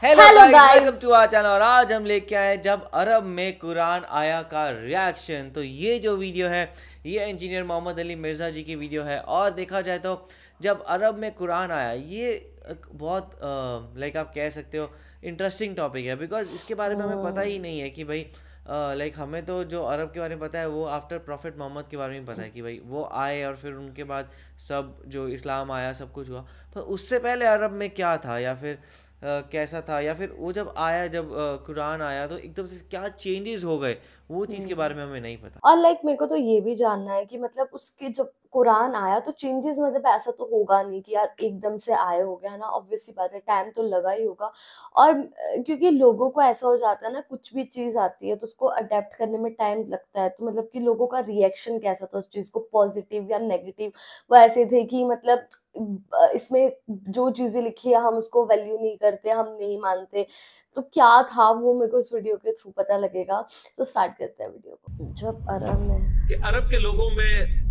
Hello guys, welcome to our channel. और आज हम लेके आए हैं जब अरब में कुरान आया का रिएक्शन। तो ये जो वीडियो है ये इंजीनियर मोहम्मद अली मिर्ज़ा जी की वीडियो है। और देखा जाए तो जब अरब में कुरान आया ये बहुत लाइक आप कह सकते हो इंटरेस्टिंग टॉपिक है, बिकॉज इसके बारे में हमें पता ही नहीं है कि भाई लाइक हमें तो जो अरब के बारे में पता है वो आफ्टर प्रॉफिट मोहम्मद के बारे में पता है कि भाई वो आए और फिर उनके बाद सब जो इस्लाम आया सब कुछ हुआ। पर उससे पहले अरब में क्या था या फिर कैसा था, या फिर वो जब आया जब कुरान आया तो एकदम से क्या चेंजेस हो गए, वो चीज़ के बारे में हमें नहीं पता। और मेरे को तो ये भी जानना है कि मतलब उसके जब कुरान आया तो चेंजेस मतलब ऐसा तो होगा नहीं कि यार एकदम से आए हो गया ना, ऑब्वियस सी बात है, टाइम तो लगा ही होगा। और क्योंकि लोगों को ऐसा हो जाता है ना, कुछ भी चीज आती है तो उसको अडेप्ट करने में टाइम लगता है। तो मतलब कि लोगों का रिएक्शन कैसा था उस चीज को, पॉजिटिव या नेगेटिव? वो ऐसे थे कि मतलब इसमें जो चीजें लिखी है हम उसको वैल्यू नहीं करते, हम नहीं मानते। तो क्या था वो मेरे को इस वीडियो के थ्रू पता लगेगा। तो स्टार्ट करते हैं वीडियो को। जब अरब में कि अरब के लोगों में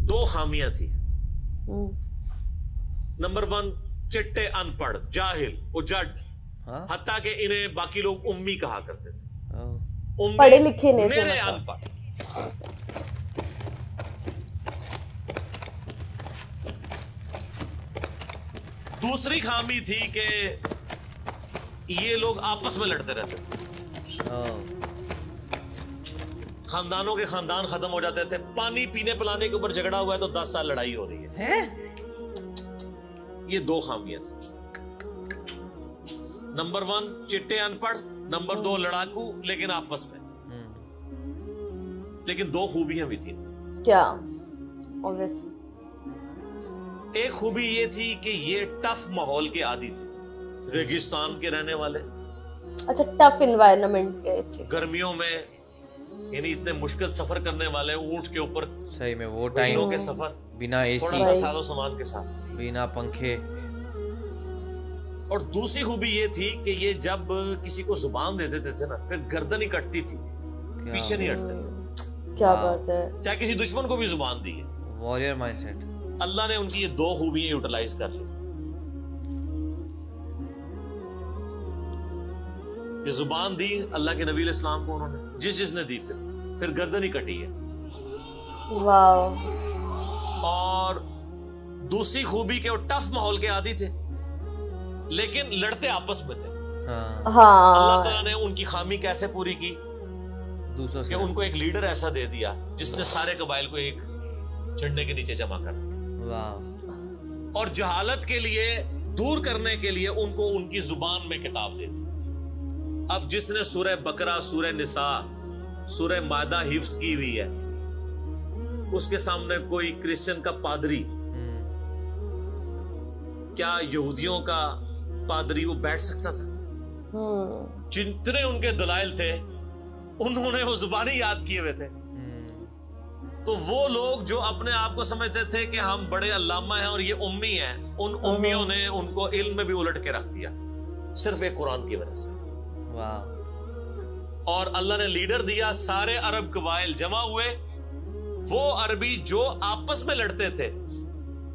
दो खामियां थी। नंबर 1, चिट्टे, अनपढ़, जाहिल, उजड। हत्ता कि इन्हें बाकी लोग उम्मी कहा करते थे। उम्मी, पढ़े लिखे नहीं थे, मेरे अनपढ़। दूसरी खामी थी कि ये लोग आपस में लड़ते रहते थे। खानदानों के खानदान खत्म हो जाते थे। पानी पीने पिलाने के ऊपर झगड़ा हुआ है तो 10 साल लड़ाई हो रही है। ये दो खामियां थी। नंबर 1, चिट्टे, अनपढ़। नंबर 2, लड़ाकू लेकिन आपस में। लेकिन दो खूबियां भी थी। क्या? ऑब्वियसली एक खूबी ये थी कि ये टफ माहौल के आदी थे, रेगिस्तान के रहने वाले। अच्छा, टफ एनवायरनमेंट के थे। गर्मियों में यानी इतने मुश्किल सफर करने वाले, ऊंट के ऊपर सही में वो टाइम के सफर, बिना एसी, थोड़ा सा साजो सामान के साथ, बिना पंखे। और दूसरी खूबी ये थी कि ये जब किसी को जुबान दे देते थे ना, फिर गर्दन ही कटती थी, पीछे नहीं हटते थे। क्या बात है। चाहे किसी दुश्मन को भी जुबान दी है। Warrior mindset. अल्लाह ने उनकी ये दो खूबियां यूटिलाइज कर ली। ये जुबान दी अल्लाह के नबी इस्लाम को उन्होंने, जिसने दी, फिर गर्दन ही कटी है। वाह। और दूसरी खूबी के वो टफ माहौल के आदी थे लेकिन लड़ते आपस में थे। हाँ। अल्लाह ताला ने उनकी खामी कैसे पूरी की? दूसरों से उनको एक लीडर ऐसा दे दिया जिसने सारे कबाइल को एक झंडे के नीचे जमा कर। वाह। और जहालत के लिए दूर करने के लिए उनको उनकी जुबान में किताब दे दी। अब जिसने सूरह बकरा, सूरह निसा, सूरह मादा हिफ्स की हुई है, उसके सामने कोई क्रिश्चियन का पादरी, क्या यहूदियों का पादरी वो बैठ सकता था? जितने उनके दलाइल थे उन्होंने वो जुबानी याद किए हुए थे। तो वो लोग जो अपने आप को समझते थे कि हम बड़े अल्लामा हैं और ये उम्मी हैं, उन उम्मियों ने उनको इल्म में भी उलट के रख दिया, सिर्फ एक कुरान की वजह से। वाह। और अल्लाह ने लीडर दिया, सारे अरब कबाइल जमा हुए। वो अरबी जो आपस में लड़ते थे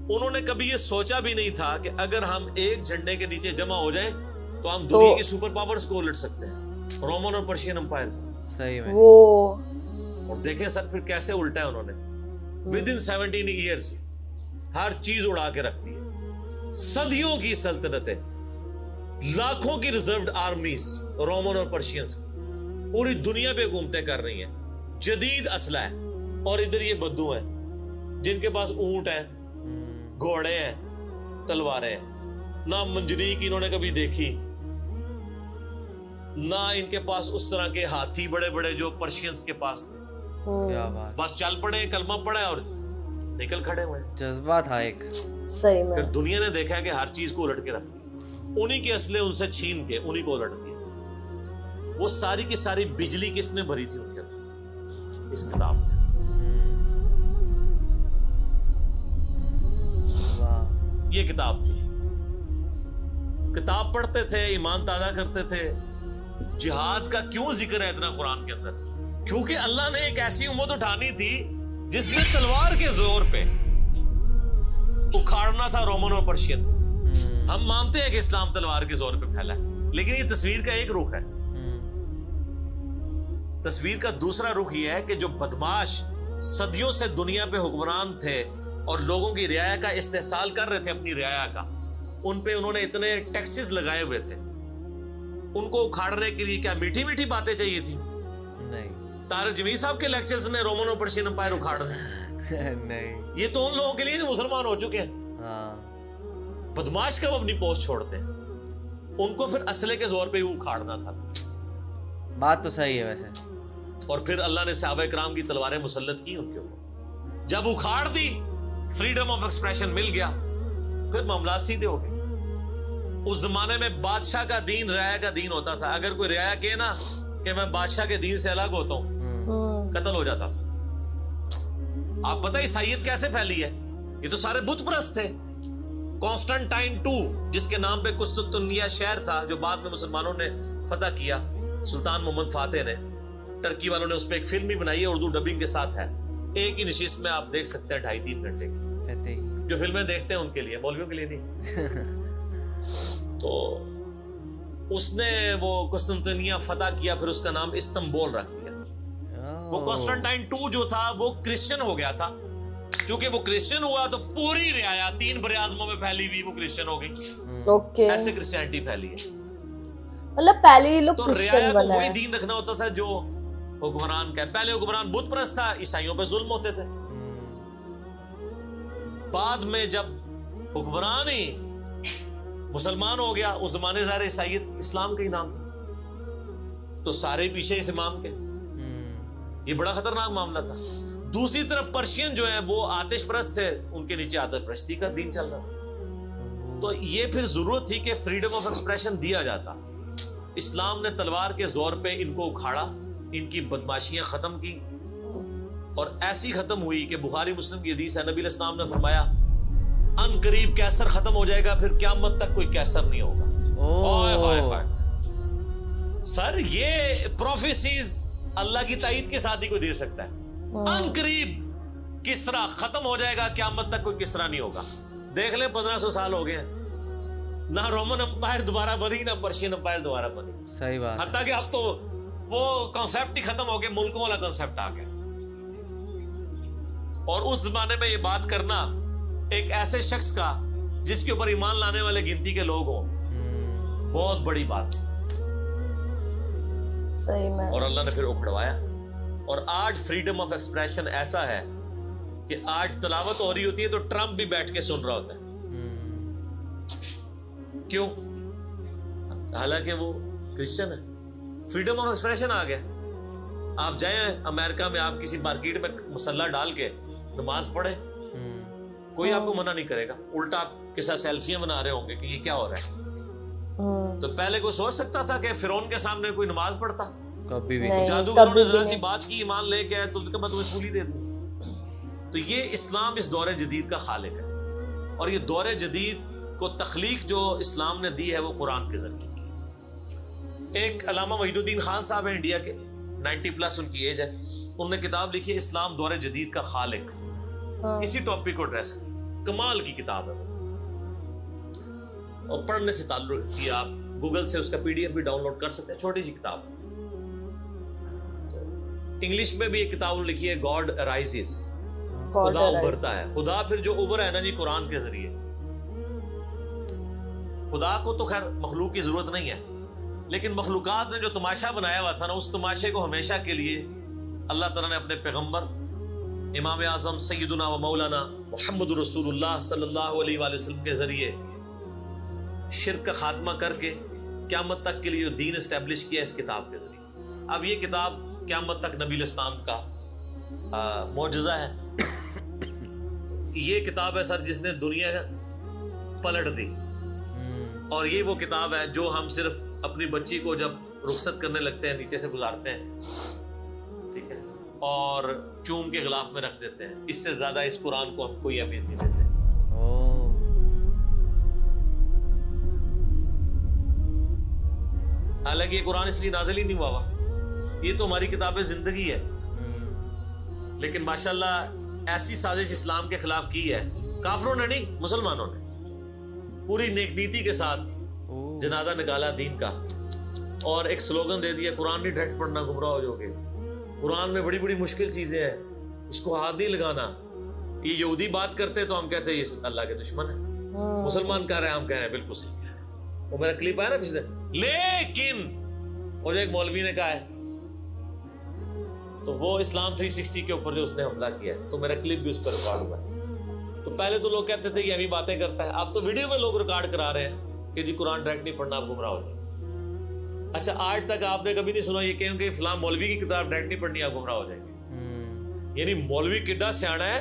उन्होंने कभी ये सोचा भी नहीं था कि अगर हम एक झंडे के नीचे जमा हो जाए तो हम दुनिया की सुपर पावर्स को उलट सकते हैं, रोमन और पर्शियन एम्पायर। सही में वो। और देखें सर फिर कैसे उल्टा है उन्होंने। विद इन 17 ईयर्स हर चीज उड़ा के रख दी है। सदियों की सल्तनतें, लाखों की रिजर्व्ड आर्मीज रोमन और पर्शियंस पूरी दुनिया पे हुकूमतें कर रही हैं। जदीद असला है। और इधर ये बद्दू हैं जिनके पास ऊंट है, घोड़े हैं, तलवारें हैं। ना मंजनीक इन्होंने कभी देखी, ना इनके पास उस तरह के हाथी बड़े बड़े जो पर्शियंस के पास थे। क्या बात। बस चल पड़े, कलमा पड़े और निकल खड़े हुए। जज्बा था एक। सही में। फिर दुनिया ने देखा है कि हर चीज को उलट के रख दिया। उन्हीं के असले उनसे छीन के उन्हीं को उलट दिया। वो सारी की सारी बिजली किसने भरी थी उनके अंदर? इस किताब में। ये किताब थी। किताब पढ़ते थे, ईमान ताजा करते थे। जिहाद का क्यों जिक्र है इतना कुरान के अंदर? क्योंकि अल्लाह ने एक ऐसी उम्मत उठानी थी जिसने तलवार के जोर पे उखाड़ना था रोमन और पर्शियन। हम मानते हैं कि इस्लाम तलवार के जोर पे फैला है, लेकिन ये तस्वीर का एक रुख है। तस्वीर का दूसरा रुख यह है कि जो बदमाश सदियों से दुनिया पे हुक्मरान थे और लोगों की रियाया का इस्तेहसाल कर रहे थे, अपनी रियाया का, उन पे उन्होंने इतने टैक्सेस लगाए हुए थे, उनको उखाड़ने के लिए क्या मीठी मीठी बातें चाहिए थी? नहीं। तारिक जमील साहब के लेक्चर्स ने रोमन और पर्शियन एम्पायर उखाड़ने थे। नहीं, ये तो उन लोगों के लिए नहीं मुसलमान हो चुके हैं। हाँ। बदमाश कब अपनी पोस्ट छोड़ते हैं? उनको फिर असले के जोर पे ही उखाड़ना था। बात तो सही है वैसे। और फिर अल्लाह ने सहाबा किराम की तलवारें मुसल्लत की उनके ऊपर। जब उखाड़ दी, फ्रीडम ऑफ एक्सप्रेशन मिल गया, फिर मामला सीधे हो गए। उस जमाने में बादशाह का दीन रियाया का दीन होता था। अगर कोई रियाया कहे ना कि मैं बादशाह के दीन से अलग होता हूं, कत्ल हो जाता था। आप पता है ईसाईयत कैसे फैली है? ये तो सारे बुत परस्त थे। कॉन्स्टेंटाइन II, जिसके नाम पे कुस्तुंतनिया शहर था, जो बाद में मुसलमानों ने फतह किया, सुल्तान मोहम्मद फातेह ने, टर्की वालों ने उस पर एक फिल्म भी बनाई है, उर्दू डबिंग के साथ है। एक ही नशिस्त में आप देख सकते हैं 2.5-3 घंटे की। जो फिल्में देखते हैं उनके लिए, मौलवियों के लिए नहीं। तो उसने वो कुस्तुंतनिया फतह किया, फिर उसका नाम इस्तंबुल रख दिया। वो कॉन्स्टेंटाइन II जो था वो क्रिश्चियन हो गया था। क्योंकि वो क्रिश्चियन हुआ तो पूरी रियाया 3 बड़े आज़मों में फैली हुई वो क्रिश्चियन हो गई। ओके, ऐसे क्रिश्चियनिटी फैली है। मतलब पहले ही लोग तो रियाया को वही दीन रखना होता था जो हुक्मरान का। पहले हुक्मरान बुत परस्त था, ईसाइयों पे जुल्म होते थे। बाद में जब हुक्मरान ही मुसलमान हो गया, उस जमाने ज़ाहिर ईसाईयत इस्लाम का ही नाम था, तो सारे पीछे इस इमाम के। ये बड़ा खतरनाक मामला था। दूसरी तरफ पर्शियन जो है वो आतिश परस्त थे, उनके नीचे आतिश परस्ती का दीन चल रहा था। तो ये फिर जरूरत थी कि फ्रीडम ऑफ एक्सप्रेशन दिया जाता। इस्लाम ने तलवार के जोर पे इनको उखाड़ा, इनकी बदमाशियां खत्म की, और ऐसी खत्म हुई कि बुखारी मुस्लिम की हदीस है, नबी इस्लाम ने फरमाया अन करीब कैसर खत्म हो जाएगा, फिर क़यामत तक कोई कैसर नहीं होगा। सर ये प्रोफेसीज अल्लाह की ताईद के साथ ही कोई दे सकता है। अन करीब किसरा खत्म हो जाएगा, क़यामत तक कोई किसरा नहीं होगा। देख ले 1500 साल हो गए, ना रोमन एम्पायर दोबारा बनी, ना पर्शियन एम्पायर दोबारा बनी। सही बात। हत्ता कि अब तो वो कॉन्सेप्ट ही खत्म हो गया, मुल्कों वाला कॉन्सेप्ट आ गया। और उस जमाने में ये बात करना एक ऐसे शख्स का जिसके ऊपर ईमान लाने वाले गिनती के लोग हों, बहुत बड़ी बात। सही में। और अल्लाह ने फिर उखड़वाया। और आज फ्रीडम ऑफ एक्सप्रेशन ऐसा है कि आज तलावत हो रही होती है तो ट्रंप भी बैठ के सुन रहा होता है। क्यों? हालांकि वो क्रिश्चियन है। फ्रीडम ऑफ एक्सप्रेशन आ गया। आप जाए अमेरिका में, आप किसी मार्केट में मुसल्ला डाल के नमाज पढ़े, कोई आपको मना नहीं करेगा। उल्टा आपके साथ सेल्फियां बना रहे होंगे कि ये क्या हो रहा है। तो पहले कोई सोच सकता था कि फिरौन के सामने कोई नमाज पढ़ता? कभी भी। जादूगरों ने जरा सी बात की, ईमान लेके आए तो मैं तुम्हें सूली दे दूं। तो ये इस्लाम इस दौरे जदीद का खालिक है, और ये दौरे जदीद को तख्लीक जो इस्लाम ने दी है वो कुरान के जरिए। एक अल्लामा वहीदुद्दीन खान साहब है इंडिया के, 90+ उनकी एज है। उन्होंने किताब लिखी है इस्लाम दौरे जदीद का खालिक। इसी टॉपिक को एड्रेस कमाल की किताब है, और पढ़ने से ताल्लुक किया। आप गूगल से उसका PDF भी डाउनलोड कर सकते हैं, छोटी सी किताब। तो इंग्लिश में भी एक किताब लिखी है गॉड अराइजेस, खुदा उभरता है। खुदा फिर जो उभरा है ना जी कुरान के जरिए। खुदा को तो खैर मखलूक की जरूरत नहीं है, लेकिन मखलूकात ने जो तमाशा बनाया हुआ था ना, उस तमाशे को हमेशा के लिए अल्लाह ताला ने अपने पैगंबर इमाम आज़म सैयदुना व मौलाना मुहम्मद रसूलुल्लाह सल्लल्लाहु अलैहि वसल्लम के जरिए शिर्क का खात्मा करके क़यामत तक के लिए जो दीन एस्टेब्लिश किया इस किताब के जरिए। अब ये किताब क़यामत तक नबी इस्लाम का मौजज़ा है। ये किताब है सर जिसने दुनिया पलट दी, और ये वो किताब है जो हम सिर्फ अपनी बच्ची को जब रुखसत करने लगते हैं नीचे से गुजारते हैं, ठीक है, और चूम के गिलाफ में रख देते हैं। इससे ज्यादा इस कुरान को हम कोई अहमियत नहीं देते। हालांकि ये कुरान इसलिए नाज़िल ही नहीं हुआ, ये तो हमारी किताब जिंदगी है, लेकिन माशाल्लाह ऐसी साजिश इस्लाम के खिलाफ की है काफिरों ने नहीं, मुसलमानों ने। पूरी नेकनीति के साथ जनाजा निकाला दीन का, और एक स्लोगन दे दिया, कुरान नहीं डायरेक्ट पढ़ना गुमराह हो जाओगे, कुरान में बड़ी बड़ी मुश्किल चीजें हैं, इसको हाथ नहीं लगाना। ये यहूदी बात करते हैं तो हम कहते हैं ये अल्लाह के दुश्मन है, मुसलमान कह रहे हैं, हम कह रहे हैं बिल्कुल सही कह रहे हैं। वो मेरा क्लिप आया ना पिछले, लेकिन और एक मौलवी ने कहा है, तो वो इस्लाम 360 के ऊपर जो उसने हमला किया है, तो मेरा क्लिप भी उस पर रिकॉर्ड हुआ है। तो पहले तो लोग कहते थे कि अभी बातें करता है, अब तो वीडियो में लोग रिकॉर्ड करा रहे हैं कि जी कुरान डायरेक्ट नहीं पढ़ना, आप गुमराह हो जाए। अच्छा, आज तक आपने कभी नहीं सुना ये कहें कि फलां मौलवी की किताब डायरेक्ट नहीं पढ़नी, आप गुमराह हो जाएंगे। यानी मौलवी कितना सियाना है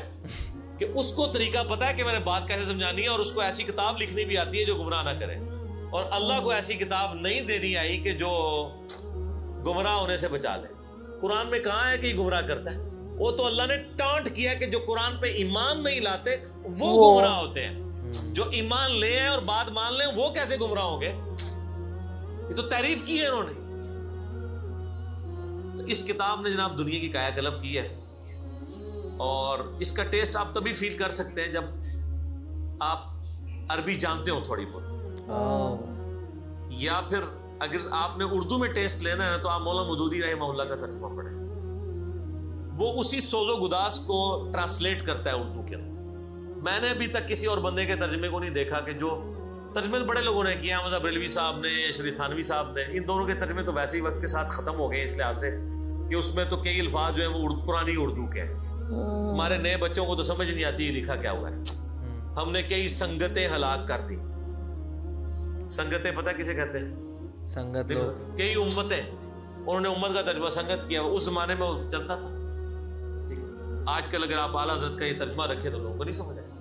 कि उसको तरीका पता है कि मैंने बात कैसे समझानी है, और उसको ऐसी किताब लिखनी भी आती है जो गुमराह ना करे। और अल्लाह को ऐसी किताब नहीं देनी आई कि जो गुमराह होने से बचा ले। कुरान में कहां है कि गुमराह करता है? वो तो अल्लाह ने टांट किया कि जो कुरान पे ईमान नहीं लाते वो गुमराह होते हैं, जो ईमान ले हैं और बात मान लें वो कैसे गुमराह होंगे? ये तो तारीफ की है इन्होंने। तो इस किताब ने जनाब दुनिया की कायाकल्प की है, और इसका टेस्ट आप तभी फील कर सकते हैं जब आप अरबी जानते हो थोड़ी बहुत, या फिर अगर आपने उर्दू में टेस्ट लेना है तो आप मौलाना मौदूदी रहमहुल्लाह का तर्जुमा पढ़ें। वो उसी सोजो गुदास को ट्रांसलेट करता है उर्दू के अंदर। मैंने अभी तक किसी और बंदे के तर्जुमे को नहीं देखा कि जो तर्जुमे बड़े लोगों ने किया, मतलब बरेलवी साहब ने, श्री थानवी साहब ने, इन दोनों के तर्जुमे तो वैसे ही वक्त के साथ खत्म हो गए इस लिहाज से कि उसमें तो कई अल्फाज जो है वो पुरानी उर्दू के हैं। हमारे नए बच्चों को तो समझ नहीं आती लिखा क्या हुआ है। हमने कई संगतें हलाक कर दी। संगतें पता किसे कहते हैं? संगत लोग, कई उम्मतें, उन्होंने उम्मत का तर्जुमा संगत किया, उस जमाने में वो चलता था। आजकल अगर आप आला हज़रत का ये तर्जुमा रखें तो लोगों को नहीं समझ आएगा।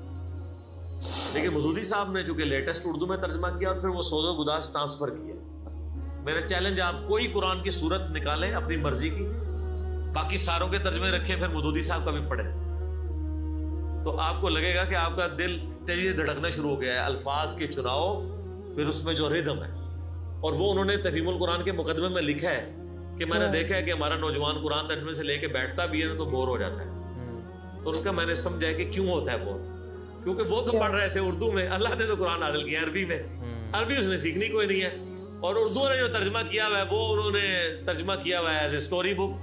लेकिन मौदूदी साहब ने चूंकि लेटेस्ट उर्दू में तर्जुमा किया और फिर वो सोजो गुदास ट्रांसफर किया। मेरा चैलेंज, आप कोई कुरान की सूरत निकालें अपनी मर्जी की, बाकी सारों के तर्जुमे रखें, फिर मौदूदी साहब का भी पढ़ें, तो आपको लगेगा कि आपका दिल तेजी से धड़कना शुरू हो गया है। अल्फाज के चुनाव, फिर उसमें जो रिदम है, और वो उन्होंने तफहीमुल कुरान के मुकदमे में लिखा है कि मैंने देखा है कि हमारा नौजवान कुरान तर्जुमे से लेके बैठता भी है ना तो बोर हो जाता है। तो उनका मैंने समझा कि क्यों होता है बोर, क्योंकि वो तो पढ़ रहे थे उर्दू में, अल्लाह ने तो कुरान नाज़िल किया अरबी में, अरबी उसने सीखनी कोई नहीं है, और उर्दू ने जो तर्जुमा किया हुआ है वो उन्होंने तर्जुमा किया हुआ है एज ए स्टोरी बुक।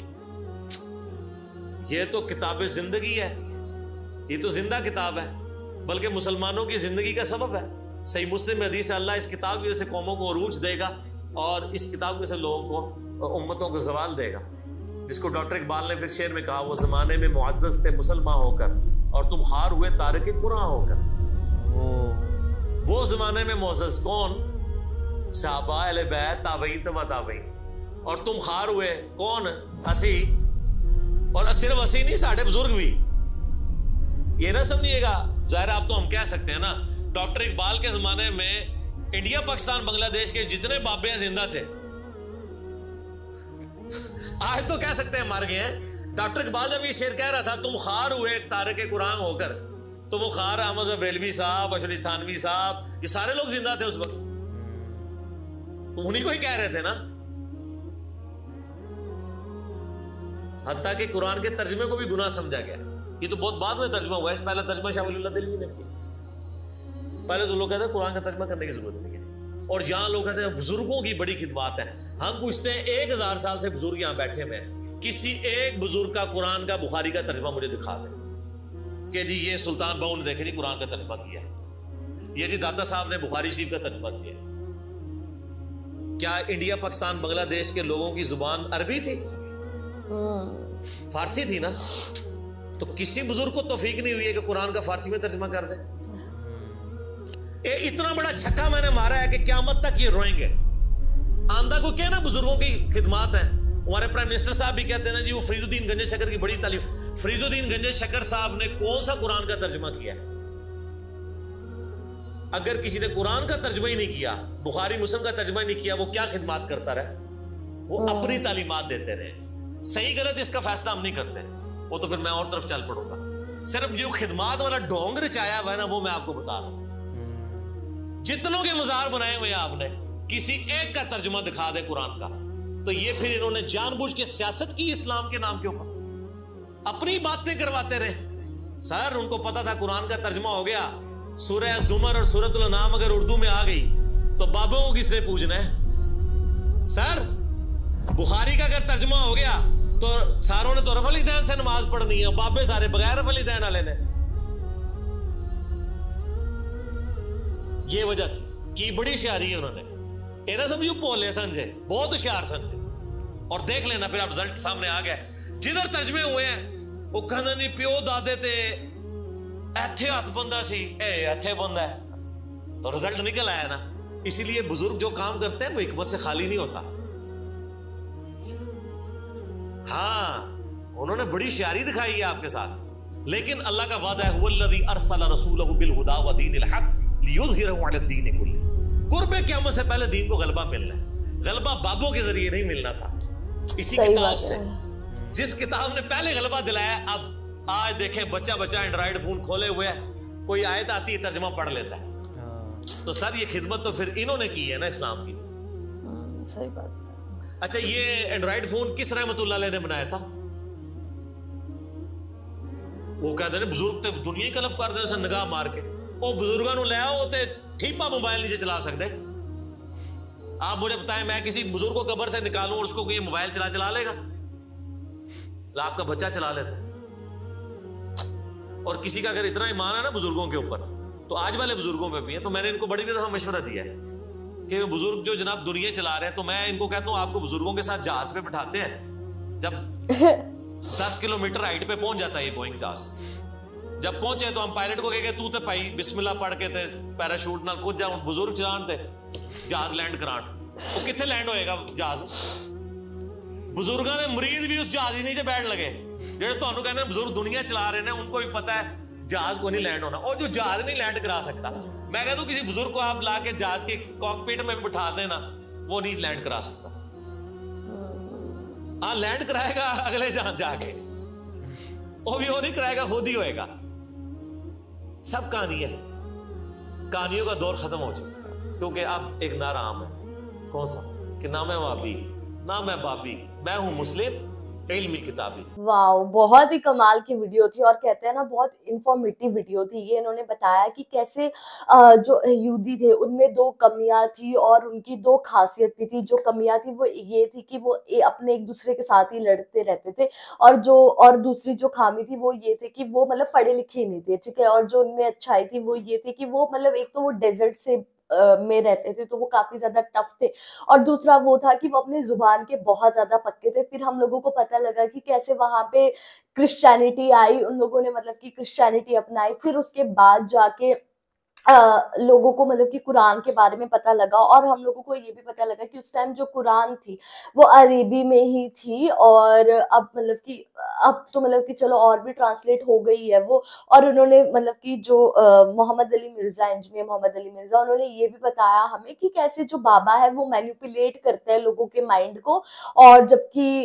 ये तो किताब जिंदगी है, ये तो जिंदा किताब है, बल्कि मुसलमानों की जिंदगी का सबब है। सही मुस्लिम में हदीस है, अल्लाह इस किताब की वजह से कौमों को अरूज देगा और इस किताब की वजह से लोगों को, उम्मतों को जवाल देगा। जिसको डॉक्टर इकबाल ने फिर शेर में कहा, वो जमाने में मुअज़्ज़ज़ थे मुसलमान होकर और तुम हार हुए तारिक कुरान होकर। वो जमाने में मुअज़्ज़ज़ कौन? सहाबा अहले बैत, ताबईन तबा ताबईन, और तुम हार हुए कौन? असी, और सिर्फ असी नहीं, साढ़े बुजुर्ग भी। ये ना समझिएगा, जाहिर आप तो हम कह सकते हैं ना, डॉक्टर इकबाल के जमाने में इंडिया पाकिस्तान बांग्लादेश के जितने बाबे जिंदा थे, आज तो कह सकते हैं मर गए हैं। डॉक्टर इकबाल जब ये शेर कह रहा था, तुम खार हुए तारिक कुरान होकर, तो वो खार अहमद बरेलवी साहब, अशरी थानवी साहब, ये सारे लोग जिंदा थे उस वक्त, तो उन्हीं को ही कह रहे थे ना। हत्ता कि कुरान के तर्जुमे को भी गुनाह समझा गया। ये तो बहुत बाद में तर्जुमा हुआ है, पहला तर्जुमा शाह वलीउल्लाह दिल्ली ने किया। पहले तो लोग कहते हैं कुरान का तर्जुमा करने की जरूरत नहीं है, और यहाँ लोग कहते हैं बुजुर्गों की बड़ी खिदमत है। हम पूछते हैं 1000 साल से बुजुर्ग यहाँ बैठे हुए हैं, किसी एक बुजुर्ग का कुरान का बुखारी का तर्जुमा मुझे दिखा दे कि जी ये सुल्तान बाहू ने देखे नहीं कुरान का तर्जुमा किया है, ये जी दाता साहब ने बुखारी शरीफ का तर्जुमा किया है। क्या इंडिया पाकिस्तान बांग्लादेश के लोगों की जुबान अरबी थी? फारसी थी ना? तो किसी बुजुर्ग को तौफीक नहीं हुई है कि कुरान का फारसी में तर्जुमा कर दे। इतना बड़ा छक्का मैंने मारा है कि क़यामत तक ये रोएंगे। आंदा को क्या ना, बुजुर्गों की खिदमत है। हमारे प्राइम मिनिस्टर साहब भी कहते हैं ना जी, वो फरीदुद्दीन गंजे शकर की बड़ी तालीम। फरीदुद्दीन गंजे शकर साहब ने कौन सा कुरान का तर्जुमा किया है? अगर किसी ने कुरान का तर्जुमा ही नहीं किया, बुखारी मुस्लिम का तर्जुमा ही नहीं किया, वो क्या खिदमत करता रहे? वो अपनी तालीमात देते रहे। सही गलत इसका फैसला हम नहीं करते, वो तो फिर मैं और तरफ चल पड़ूंगा। सिर्फ जो खिदमत वाला ढोंग रचाया हुआ है ना, वो मैं आपको बता रहा हूं। जितनों के मजार बनाए हुए आपने, किसी एक का तर्जुमा दिखा दे कुरान का, तो ये फिर इन्होंने जानबूझ के सियासत की इस्लाम के नाम के ऊपर, अपनी बातें करवाते रहे। सर उनको पता था कुरान का तर्जुमा हो गया, सूरह जुमर और सूरतुल अनाम अगर उर्दू में आ गई तो बाबों को किसने पूजना है? सर बुखारी का अगर तर्जुमा हो गया तो सारों ने तो रफ़ अली दैन से नमाज पढ़नी है, बाबे सारे बगैर रफ़ अली दैन वाले ने। ये वजह थी कि बड़ी होशियारी है उन्होंने, एना समझो भोले संजे, बहुत होशियार संजे। और देख लेना फिर आप रिजल्ट सामने आ गया। जिधर तर्जमे हुए हैं वो कहना नहीं प्यो दादे ते ऐथे हाथ बंदा सी, ऐथे बंदा है, तो रिजल्ट निकल आया ना। इसीलिए बुजुर्ग जो काम करते हैं वो हिकमत से खाली नहीं होता। हाँ उन्होंने बड़ी शायरी दिखाई है आपके साथ, लेकिन अल्लाह का वादा है हुवल्लज़ी अरसला रसूलहु बिल हुदा व दीनिल हक लियुज़हिरहु अला दीनि कुल्ली। कुर्बे क़यामत से पहले दीन को गलबा मिलना है, गलबा बाबों के जरिए नहीं मिलना था। इसी किताब से, जिस किताब ने पहले गलबा दिलाया, अब आज देखें बच्चा बच्चा एंड्रॉइड फोन खोले हुए है, कोई आयत आती है तर्जुमा पढ़ लेता है। तो सर ये खिदमत तो फिर इन्होंने की है ना इस्लाम की। सही बात। अच्छा ये एंड्रॉइड फोन किस रहमतुल्लाह अलैह ने बनाया था? वो कहते हैं बुजुर्ग ते दुनिया ही कलब कर दे निगाह मार के, वो बुजुर्गों को ले आओ ते ठीपा मोबाइल नहीं चला सकते। आप मुझे बताएं मैं किसी बुजुर्ग को कब्र से निकालूं और उसको कोई मोबाइल चला लेगा? आपका बच्चा चला लेता है। और किसी का अगर इतना ईमान है ना बुजुर्गों के ऊपर, तो आज वाले बुजुर्गों पे भी है। तो मैंने इनको बड़ी दफा मशवरा दिया है कि बुजुर्ग जो जनाब दुनिया चला रहे हैं, तो मैं इनको कहता हूं आपको बुजुर्गों के साथ जहाज पे बिठाते हैं, जब 10 किलोमीटर हाइट पे पहुंच जाता है ये बोइंग जहाज, जब पहुंचे तो हम पायलट को कहेंगे तू तो भाई बिस्मिल्लाह पढ़ के ते पैराशूट नाल कूद जा, बुजुर्ग चलान ते जहाज लैंड करान, वो कितने लैंड होएगा जहाज? बुजुर्गों ने मरीज भी उस जहाज ही नीचे बैठ लगे, जेडे तुहानू कहंदे बुजुर्ग दुनिया चला रहे हैं, उनको भी पता है जहाज को नहीं लैंड होना। और जो जहाज नहीं लैंड करा सकता, मैं कहता हूं किसी बुजुर्ग को आप ला के जहाज के कॉकपिट में बिठा देना, वो नहीं लैंड करा सकता। हाँ लैंड कराएगा अगले जहां जाके, वो भी वो नहीं कराएगा, खुद ही होएगा। सब कहानी है, कहानियों का दौर खत्म हो चुका, क्योंकि अब एक नारा आम है, कौन सा कि ना मैं वाबी ना मैं बाबी, मैं हूं मुस्लिम इल्मी किताबी। वाओ, बहुत ही कमाल की वीडियो थी और कहते हैं ना बहुत इंफॉर्मेटिव वीडियो थी ये। इन्होंने बताया कि कैसे जो यहूदी थे उनमें 2 कमियां थी और उनकी 2 खासियत भी थी। जो कमियां थी वो ये थी कि वो अपने एक दूसरे के साथ ही लड़ते रहते थे, और दूसरी जो खामी थी वो ये थे कि वो मतलब पढ़े लिखे नहीं थे, ठीक है। और जो उनमें अच्छाई थी वो ये थी कि वो मतलब एक तो वो डेजर्ट से में रहते थे तो वो काफी ज्यादा टफ थे, और दूसरा वो था कि वो अपनी जुबान के बहुत ज्यादा पक्के थे। फिर हम लोगों को पता लगा कि कैसे वहां पे क्रिश्चियनिटी आई, उन लोगों ने मतलब कि क्रिश्चियनिटी अपनाई, फिर उसके बाद जाके लोगों को मतलब कि कुरान के बारे में पता लगा। और हम लोगों को ये भी पता लगा कि उस टाइम जो कुरान थी वो अरबी में ही थी, और अब मतलब कि अब तो मतलब कि चलो और भी ट्रांसलेट हो गई है वो। और उन्होंने मतलब कि जो मोहम्मद अली मिर्जा, इंजीनियर मोहम्मद अली मिर्जा, उन्होंने ये भी बताया हमें कि कैसे जो बाबा है वो मैनिपुलेट करते हैं लोगों के माइंड को, और जबकि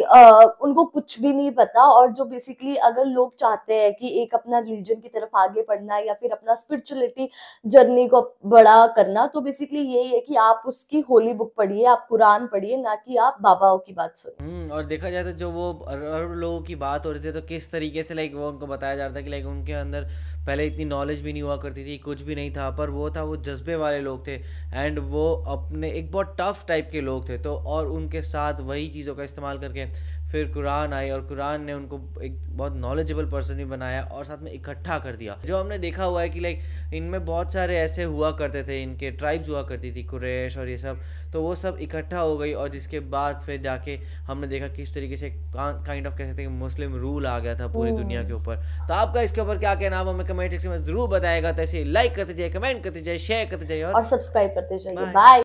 उनको कुछ भी नहीं पता। और जो बेसिकली अगर लोग चाहते हैं कि एक अपना रिलीजन की तरफ आगे बढ़ना या फिर अपना स्पिरिचुअलिटी जर्नी को बड़ा करना, तो बेसिकली यही है कि आप उसकी होली बुक पढ़िए, आप कुरान पढ़िए, ना कि आप बाबाओं की बात सुनिए। और देखा जाए तो जो वो अरब लोगों की बात हो रही थी, तो किस तरीके से लाइक वो उनको बताया जा रहा था कि लाइक उनके अंदर पहले इतनी नॉलेज भी नहीं हुआ करती थी, कुछ भी नहीं था, पर वो था वो जज्बे वाले लोग थे, एंड वो अपने एक बहुत टफ टाइप के लोग थे। तो और उनके साथ वही चीज़ों का इस्तेमाल करके फिर कुरान आई, और कुरान ने उनको एक बहुत नॉलेजेबल पर्सन भी बनाया और साथ में इकट्ठा कर दिया। जो हमने देखा हुआ है कि लाइक इनमें बहुत सारे ऐसे हुआ करते थे, इनके ट्राइब्स हुआ करती थी, कुरैश और ये सब, तो वो सब इकट्ठा हो गई। और जिसके बाद फिर जाके हमने देखा किस तरीके से काइंड ऑफ कह सकते हैं कि मुस्लिम रूल आ गया था पूरी दुनिया के ऊपर। तो आपका इसके ऊपर क्या कहना है, हमें कमेंट सेक्शन में जरूर बताएगा। तो ऐसे लाइक करते जाइए, कमेंट करते जाइए, शेयर करते जाइए और सब्सक्राइब करते जाइए। बाय।